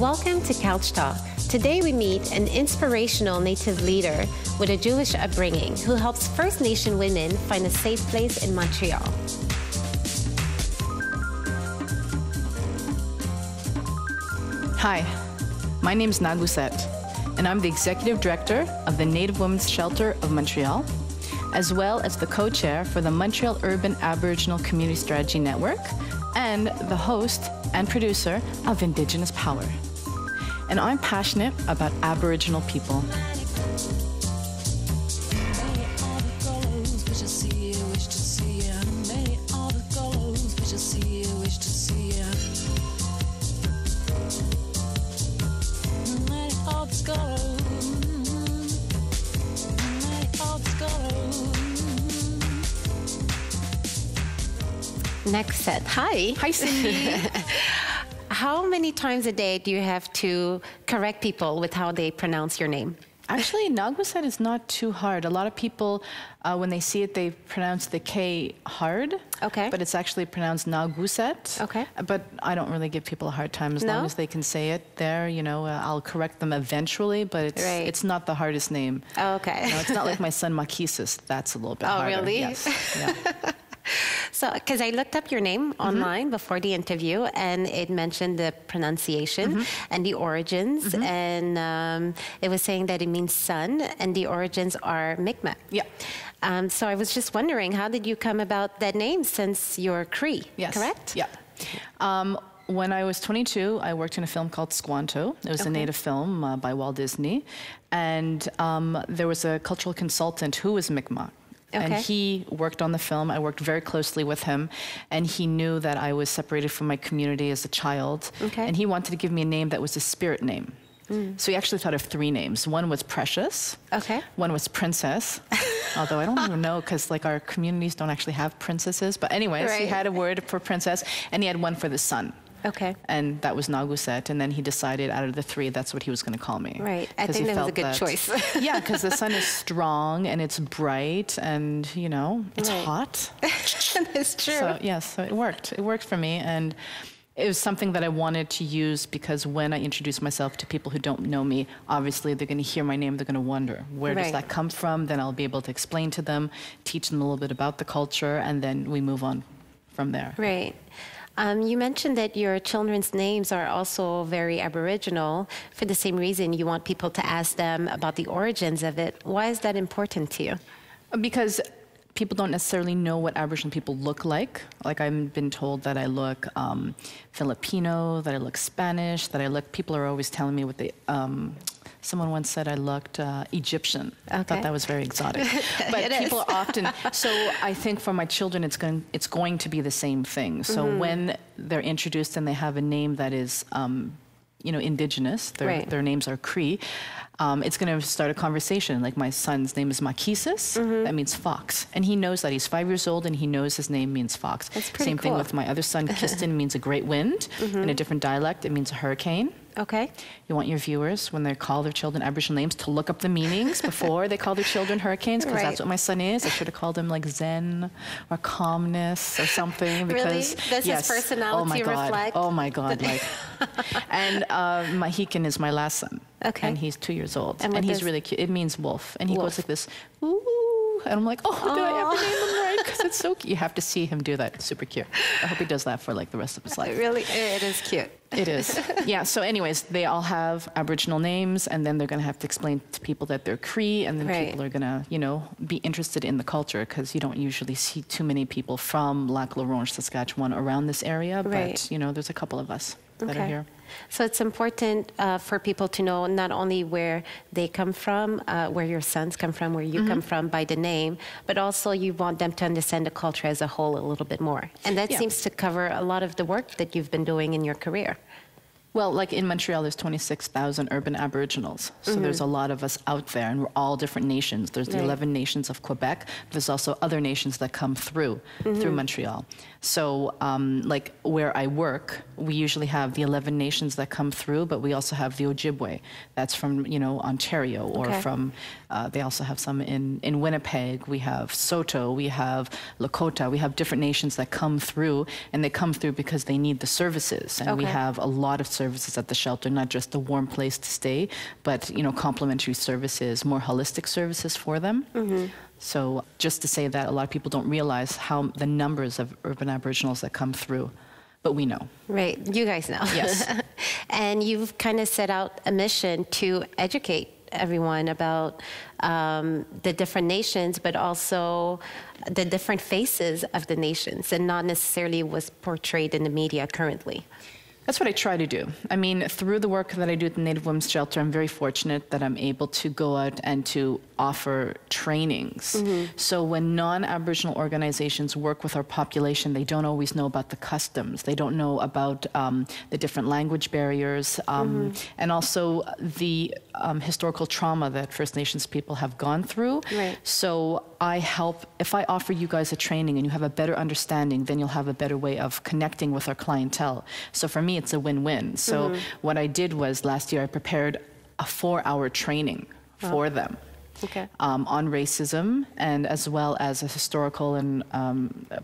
Welcome to Couch Talk. Today we meet an inspirational Native leader with a Jewish upbringing who helps First Nation women find a safe place in Montreal. Hi, my name is Gnawa Set, and I'm the Executive Director of the Native Women's Shelter of Montreal, as well as the co-chair for the Montreal Urban Aboriginal Community Strategy Network, and the host and producer of Indigenous Power. And I'm passionate about Aboriginal people. Next set. Hi. Hi, Cindy. How many times a day do you have to correct people with how they pronounce your name? Actually, Gnawa Set is not too hard. A lot of people, when they see it, they pronounce the K hard. Okay. But it's actually pronounced Gnawa Set. Okay. But I don't really give people a hard time as long as they can say it there. You know, I'll correct them eventually, but it's not the hardest name. Oh, okay. No, it's not like my son Makisis. That's a little bit harder. Oh, really? Yes. Yeah. So, because I looked up your name online before the interview, and it mentioned the pronunciation and the origins, and it was saying that it means sun, and the origins are Mi'kmaq. Yeah. So I was just wondering, how did you come about that name since you're Cree, correct? Yeah. When I was 22, I worked in a film called Squanto. It was a native film by Walt Disney, and there was a cultural consultant who was Mi'kmaq. And he worked on the film. I worked very closely with him, and he knew that I was separated from my community as a child, and he wanted to give me a name that was a spirit name. So he actually thought of 3 names. One was Precious. One was Princess, although I don't even know because like our communities don't actually have princesses. But anyways, he had a word for princess, and he had one for the sun. And that was Gnawa Set, and then he decided out of the 3, that's what he was going to call me. Right, I think that was a good choice. Yeah, because the sun is strong, and it's bright, and, you know, it's hot. That's true. So, yes, so it worked. It worked for me, and it was something that I wanted to use because when I introduce myself to people who don't know me, obviously they're going to hear my name, they're going to wonder, where does that come from? Then I'll be able to explain to them, teach them a little bit about the culture, and then we move on from there. Right. You mentioned that your children's names are also very Aboriginal. For the same reason, you want people to ask them about the origins of it. Why is that important to you? Because people don't necessarily know what Aboriginal people look like. Like I've been told that I look Filipino, that I look Spanish, that I look, people are always telling me what they, someone once said I looked Egyptian. I thought that was very exotic. But people are often, so I think for my children it's going to be the same thing. So when they're introduced and they have a name that is, you know, indigenous, their names are Cree, it's going to start a conversation. Like my son's name is Makisis, that means fox. And he knows that. He's 5 years old and he knows his name means fox. That's pretty Same thing with my other son, Kistin, means a great wind. In a different dialect, it means a hurricane. You want your viewers, when they call their children Aboriginal names, to look up the meanings before they call their children hurricanes, because that's what my son is. I should have called him like Zen or calmness or something. Because, Does his personality reflect? Oh my God, like. And Mahikin is my last son. And he's 2 years old. And he's really cute. It means wolf. And he goes like this, ooh. And I'm like, oh, did I ever name him right? Because it's so cute. You have to see him do that. It's super cute. I hope he does that for like the rest of his life. Really, it is cute. It is. Yeah, so anyways, they all have Aboriginal names, and then they're going to have to explain to people that they're Cree, and then people are going to, you know, be interested in the culture, because you don't usually see too many people from Lac La Ronge, Saskatchewan around this area, but, you know, there's a couple of us that are here. So it's important for people to know not only where they come from, where your sons come from, where you come from by the name, but also you want them to understand the culture as a whole a little bit more. And that seems to cover a lot of the work that you've been doing in your career. Well, like in Montreal, there's 26,000 urban Aboriginals. So there's a lot of us out there, and we're all different nations. There's the 11 nations of Quebec. There's also other nations that come through Montreal. So like where I work, we usually have the 11 nations that come through, but we also have the Ojibwe. That's from, you know, Ontario, or from, they also have some in Winnipeg. We have Saulteaux, we have Lakota. We have different nations that come through, and they come through because they need the services. And we have a lot of services at the shelter, not just a warm place to stay, but, you know, complimentary services, more holistic services for them. So just to say that a lot of people don't realize how the numbers of urban Aboriginals that come through, but we know. Right, you guys know. Yes. And you've kind of set out a mission to educate everyone about the different nations, but also the different faces of the nations, and not necessarily what's portrayed in the media currently. That's what I try to do. I mean, through the work that I do at the Native Women's Shelter, I'm very fortunate that I'm able to go out and to offer trainings. So when non-Aboriginal organizations work with our population, they don't always know about the customs. They don't know about the different language barriers, and also the historical trauma that First Nations people have gone through. Right. So I help, if I offer you guys a training and you have a better understanding, then you'll have a better way of connecting with our clientele. So for me, it's a win-win. So what I did was last year I prepared a 4-hour training for them. On racism, and as well as a historical and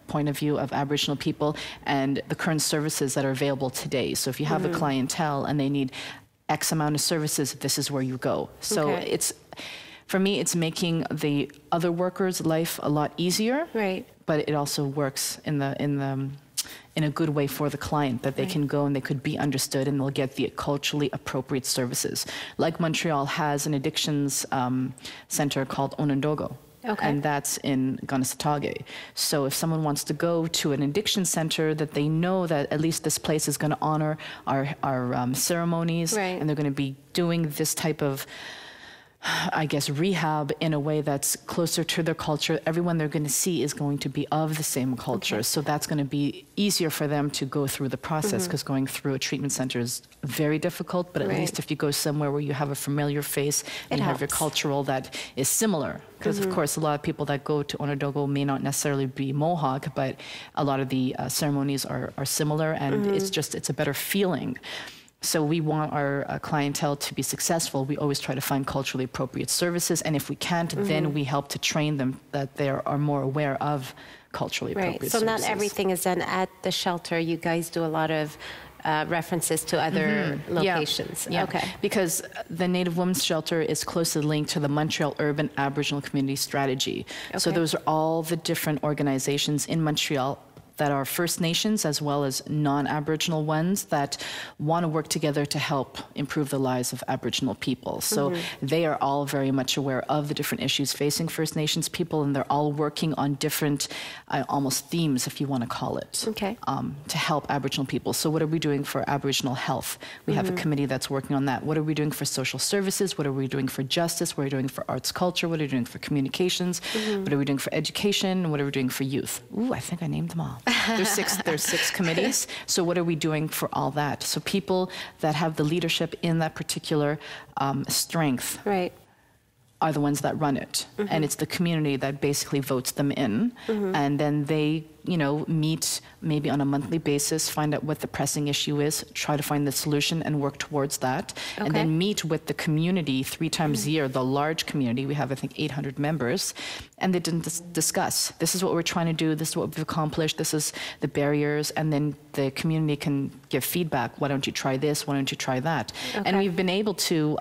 point of view of Aboriginal people and the current services that are available today. So if you have a clientele and they need X amount of services, this is where you go. So it's, for me, it's making the other workers' life a lot easier. Right. But it also works in a good way for the client, that they can go and they could be understood and they'll get the culturally appropriate services. Like Montreal has an addictions center called Onondaga. And that's in Gnawa. So if someone wants to go to an addiction center, that they know that at least this place is going to honor our ceremonies, and they're going to be doing this type of, I guess, rehab in a way that's closer to their culture. Everyone they're going to see is going to be of the same culture. So that's going to be easier for them to go through the process, because going through a treatment center is very difficult. But at least if you go somewhere where you have a familiar face and you have your cultural that is similar, because of course a lot of people that go to Onondaga may not necessarily be Mohawk, but a lot of the ceremonies are similar, and it's a better feeling. So we want our clientele to be successful. We always try to find culturally appropriate services, and if we can't, then we help to train them that they are more aware of culturally appropriate services. So not everything is done at the shelter. You guys do a lot of references to other locations. Okay. Because the Native Women's Shelter is closely linked to the Montreal Urban Aboriginal Community Strategy. So those are all the different organizations in Montreal that are First Nations as well as non-Aboriginal ones that want to work together to help improve the lives of Aboriginal people. So they are all very much aware of the different issues facing First Nations people, and they're all working on different almost themes, if you want to call it, to help Aboriginal people. So what are we doing for Aboriginal health? We have a committee that's working on that. What are we doing for social services? What are we doing for justice? What are we doing for arts culture? What are we doing for communications? What are we doing for education? What are we doing for youth? Ooh, I think I named them all. There's six committees. So what are we doing for all that? So people that have the leadership in that particular strength are the ones that run it. And it's the community that basically votes them in. And then they, you know, meet maybe on a monthly basis, find out what the pressing issue is, try to find the solution and work towards that. And then meet with the community 3 times a year, the large community. We have, I think, 800 members. And they didn't discuss, this is what we're trying to do, this is what we've accomplished, this is the barriers. And then the community can give feedback. Why don't you try this? Why don't you try that? And we've been able to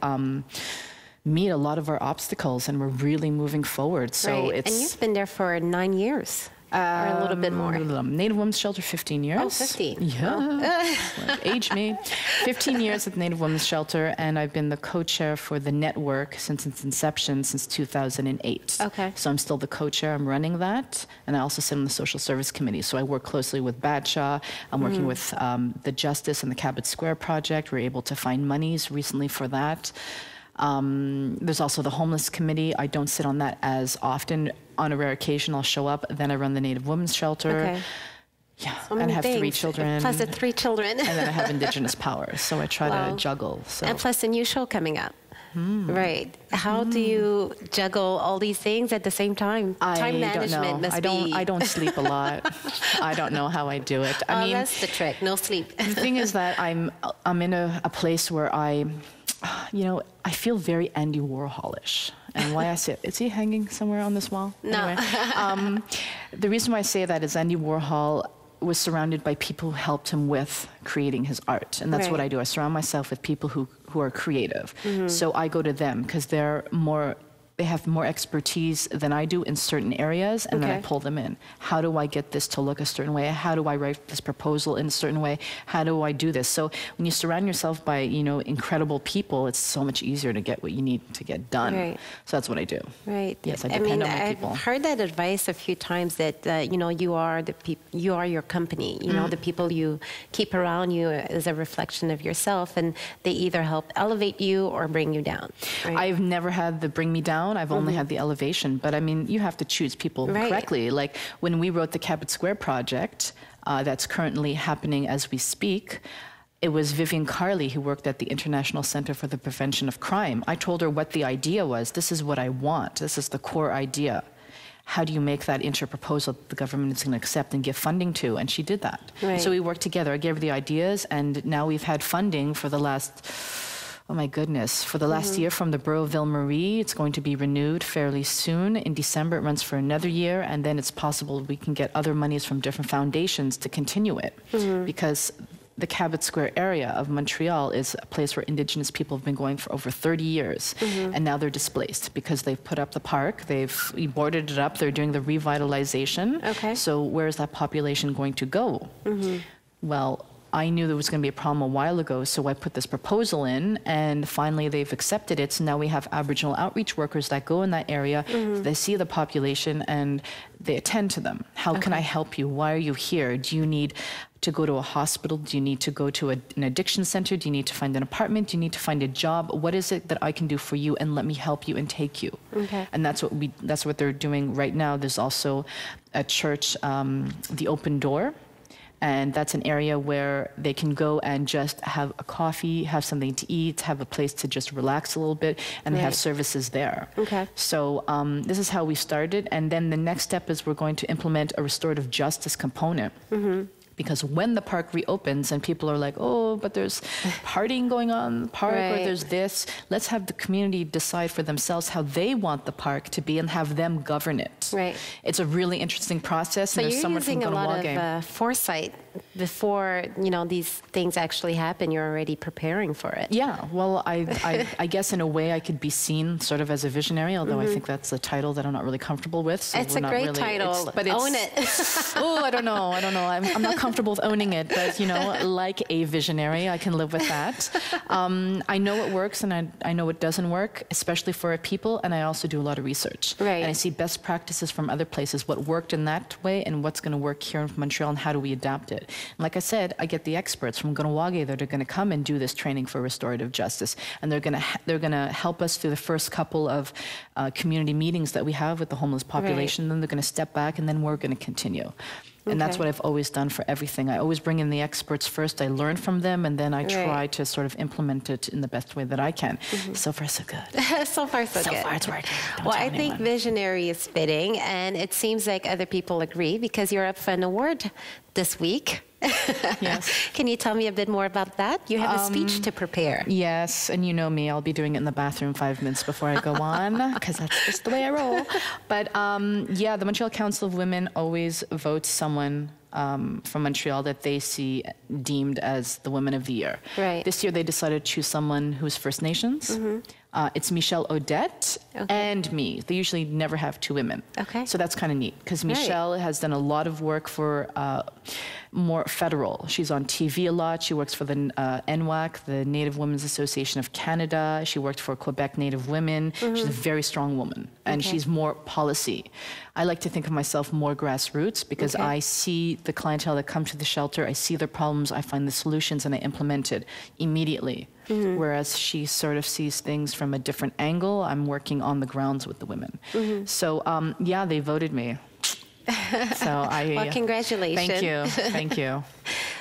meet a lot of our obstacles, and we're really moving forward. So it's, and you've been there for 9 years. Or a little bit more. Native Women's Shelter, 15 years. Oh, 15. Yeah. Age me. 15 years at the Native Women's Shelter, and I've been the co-chair for the network since its inception, since 2008. So I'm still the co-chair. I'm running that, and I also sit on the Social Service Committee. So I work closely with Badshaw. I'm working with the Justice and the Cabot Square Project. We're able to find monies recently for that. There's also the Homeless Committee. I don't sit on that as often. On a rare occasion, I'll show up. Then I run the Native Women's Shelter. Yeah, so and I have 3 children. Plus the 3 children. And then I have Indigenous power. So I try to juggle. So. And plus a new show coming up. Right. How do you juggle all these things at the same time? Time management must be... I don't sleep a lot. I don't know how I do it. I mean, that's the trick. No sleep. The thing is that I'm in a place where I feel very Andy Warhol-ish. And why I say it, is he hanging somewhere on this wall? No. Anyway, the reason why I say that is Andy Warhol was surrounded by people who helped him with creating his art. And that's what I do. I surround myself with people who are creative. So I go to them because they have more expertise than I do in certain areas, and then I pull them in. How do I get this to look a certain way? How do I write this proposal in a certain way? How do I do this? So when you surround yourself by, you know, incredible people, it's so much easier to get what you need to get done. So that's what I do. Yes, I depend on my people. I've heard that advice a few times that, you know, you are your company. You know, the people you keep around you is a reflection of yourself, and they either help elevate you or bring you down. I've never had the bring me down. I've only had the elevation, but I mean, you have to choose people correctly. Like when we wrote the Cabot Square project, that's currently happening as we speak, it was Vivian Carley who worked at the International Center for the Prevention of Crime. I told her what the idea was. This is what I want. This is the core idea. How do you make that into a proposal that the government is going to accept and give funding to? And she did that. So we worked together. I gave her the ideas, and now we've had funding for the last... Oh my goodness, for the last year from the Borough of Ville-Marie. It's going to be renewed fairly soon. In December, it runs for another year, and then it's possible we can get other monies from different foundations to continue it. Because the Cabot Square area of Montreal is a place where Indigenous people have been going for over 30 years. And now they're displaced because they've put up the park, they've boarded it up, they're doing the revitalization. So where is that population going to go? Well, I knew there was going to be a problem a while ago, so I put this proposal in, and finally they've accepted it. So now we have Aboriginal outreach workers that go in that area, they see the population, and they attend to them. How can I help you? Why are you here? Do you need to go to a hospital? Do you need to go to an addiction center? Do you need to find an apartment? Do you need to find a job? What is it that I can do for you, and let me help you and take you? And that's what they're doing right now. There's also a church, the Open Door. And that's an area where they can go and just have a coffee, have something to eat, have a place to just relax a little bit, and they have services there. So this is how we started. And then the next step is we're going to implement a restorative justice component. Because when the park reopens and people are like, oh, but there's partying going on in the park, or there's this, let's have the community decide for themselves how they want the park to be and have them govern it. It's a really interesting process. So you're using a lot of foresight before, you know, these things actually happen. You're already preparing for it. Yeah, well, I guess in a way I could be seen sort of as a visionary, although I think that's a title that I'm not really comfortable with. So it's a great title, but own it. Oh, I don't know. I'm not comfortable with owning it, but, you know, like a visionary, I can live with that. I know it works, and I know it doesn't work, especially for our people, and I also do a lot of research. And I see best practices from other places, what worked in that way and what's going to work here in Montreal, and how do we adapt it. And like I said, I get the experts from Gnawa that are going to come and do this training for restorative justice, and they're going to help us through the first couple of community meetings that we have with the homeless population. Then they're going to step back, and then we're going to continue. And that's what I've always done for everything. I always bring in the experts first. I learn from them, and then I try to sort of implement it in the best way that I can. So far, so good. So far, so good. So far, it's working. Well, I think visionary is fitting, and it seems like other people agree because you're up for an award this week. Yes. Can you tell me a bit more about that? You have a speech to prepare. Yes, and you know me, I'll be doing it in the bathroom 5 minutes before I go on, because that's just the way I roll. But yeah, the Montreal Council of Women always votes someone from Montreal that they see deemed as the Woman of the Year. This year they decided to choose someone who's First Nations. It's Michelle Odette and me. They usually never have two women. So that's kind of neat, because Michelle has done a lot of work for more federal. She's on TV a lot. She works for the NWAC, the Native Women's Association of Canada. She worked for Quebec Native Women. She's a very strong woman, and she's more policy. I like to think of myself more grassroots, because I see the clientele that come to the shelter, I see their problems, I find the solutions, and I implement it immediately. Whereas she sort of sees things from a different angle. I'm working on the grounds with the women. So yeah, they voted me. So well, congratulations. Thank you. Thank you.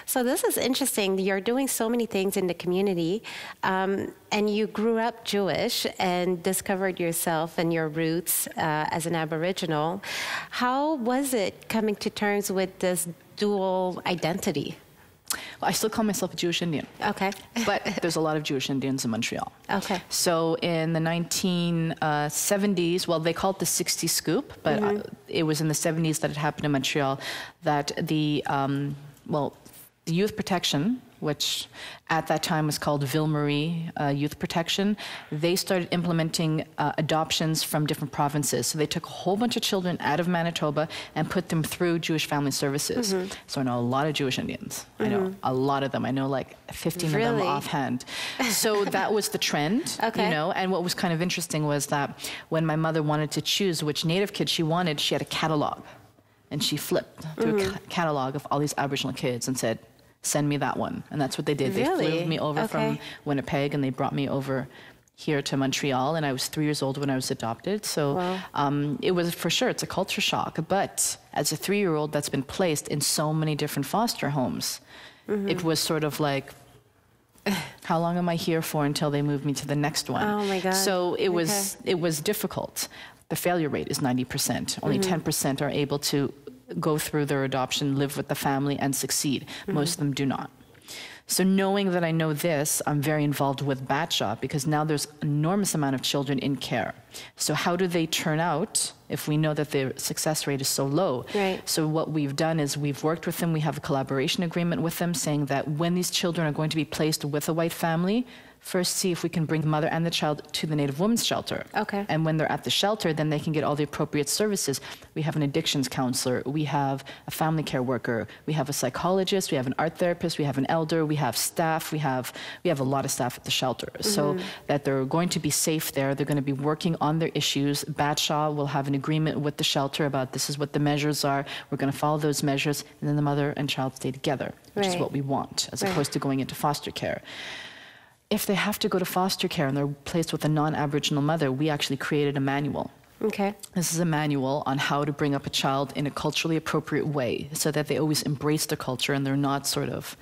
So this is interesting. You're doing so many things in the community, and you grew up Jewish and discovered yourself and your roots as an Aboriginal. How was it coming to terms with this dual identity? I still call myself a Jewish Indian. Okay. But there's a lot of Jewish Indians in Montreal. Okay. So in the 1970s, well, they call it the 60 scoop, but it was in the 70s that it happened in Montreal that the youth protection, which at that time was called Ville Marie Youth Protection, they started implementing adoptions from different provinces. So they took a whole bunch of children out of Manitoba and put them through Jewish Family Services. So I know a lot of Jewish Indians. I know a lot of them. I know like 15 of them offhand. So that was the trend, you know. And what was kind of interesting was that when my mother wanted to choose which Native kid she wanted, she had a catalog. And she flipped through a catalog of all these Aboriginal kids and said, send me that one. And that's what they did. They flew me over from Winnipeg and they brought me over here to Montreal. And I was 3 years old when I was adopted. So it was, for sure, it's a culture shock. But as a 3-year-old that's been placed in so many different foster homes, it was sort of like, how long am I here for until they move me to the next one? Oh my God. So it was difficult. The failure rate is 90%. Only 10% are able to go through their adoption, live with the family, and succeed. Most of them do not. So knowing that I know this, I'm very involved with BATSHA because now there's an enormous amount of children in care. So how do they turn out if we know that the success rate is so low? Right. So what we've done is we've worked with them. We have a collaboration agreement with them saying that when these children are going to be placed with a white family, first see if we can bring the mother and the child to the Native Women's Shelter. Okay. And when they're at the shelter, then they can get all the appropriate services. We have an addictions counselor, we have a family care worker, we have a psychologist, we have an art therapist, we have an elder, we have staff, we have a lot of staff at the shelter. So that they're going to be safe there, they're going to be working on their issues. BATSHA will have an agreement with the shelter about this is what the measures are, we're going to follow those measures, and then the mother and child stay together, which is what we want, as opposed to going into foster care. If they have to go to foster care and they're placed with a non-Aboriginal mother, we actually created a manual. Okay. This is a manual on how to bring up a child in a culturally appropriate way so that they always embrace the culture and they're not sort of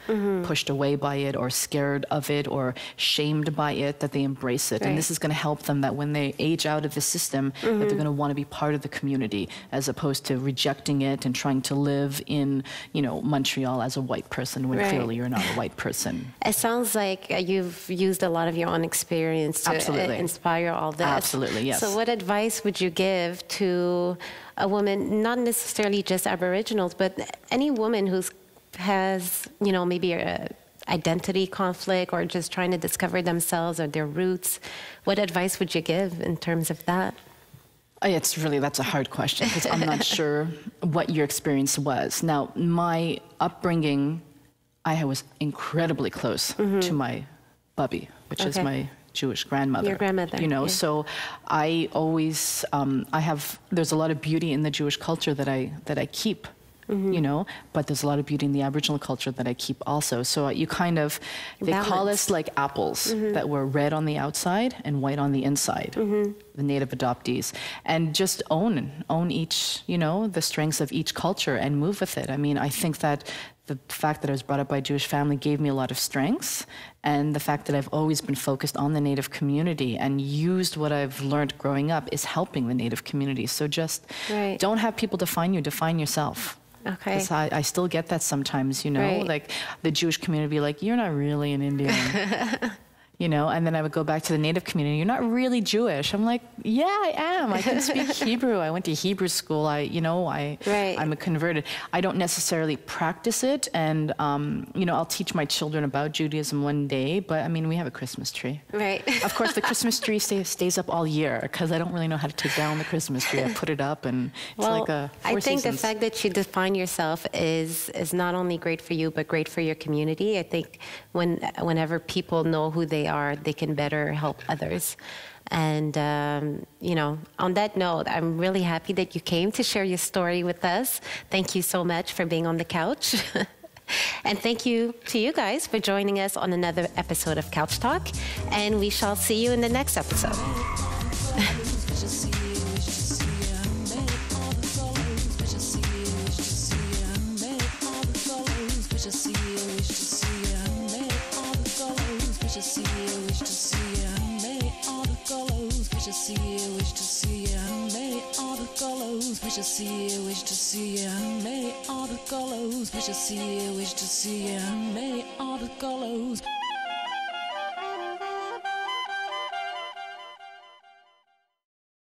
pushed away by it or scared of it or shamed by it, that they embrace it. Right. And this is going to help them that when they age out of the system, that they're going to want to be part of the community as opposed to rejecting it and trying to live in, you know, Montreal as a white person when clearly you're not a white person. It sounds like you've used a lot of your own experience to inspire all this. Absolutely, yes. So what advice would you give to a woman, not necessarily just Aboriginals, but any woman who has, you know, maybe a identity conflict or just trying to discover themselves or their roots? What advice would you give in terms of that? That's a hard question because I'm not sure what your experience was. Now, my upbringing, I was incredibly close to my bubby, which is my Jewish grandmother. Your grandmother. You know, so I always, there's a lot of beauty in the Jewish culture that I keep, you know, but there's a lot of beauty in the Aboriginal culture that I keep also. So you kind of, they call us like apples that were red on the outside and white on the inside, the Native adoptees. And just own each, you know, the strengths of each culture and move with it. I mean, I think that the fact that I was brought up by a Jewish family gave me a lot of strengths, and the fact that I've always been focused on the Native community and used what I've learned growing up is helping the Native community. So just don't have people define you, define yourself. Okay. Because I still get that sometimes, you know, like the Jewish community be like, you're not really an Indian. You know, and then I would go back to the Native community. You're not really Jewish. I'm like, yeah, I am. I can speak Hebrew. I went to Hebrew school. I'm a converted. I don't necessarily practice it. And, you know, I'll teach my children about Judaism one day. But, I mean, we have a Christmas tree. Right. Of course, the Christmas tree stays up all year because I don't really know how to take down the Christmas tree. I put it up and it's like a four seasons. The fact that you define yourself is not only great for you, but great for your community. I think whenever people know who they are, they can better help others. And, you know, on that note, I'm really happy that you came to share your story with us. Thank you so much for being on the couch. And thank you to you guys for joining us on another episode of Couch Talk. And we shall see you in the next episode. See you, wish to see you, made all the colors. colors, wish to see you, wish to see you. Many are the colors, wish to see you, wish to see you. Many are the colors.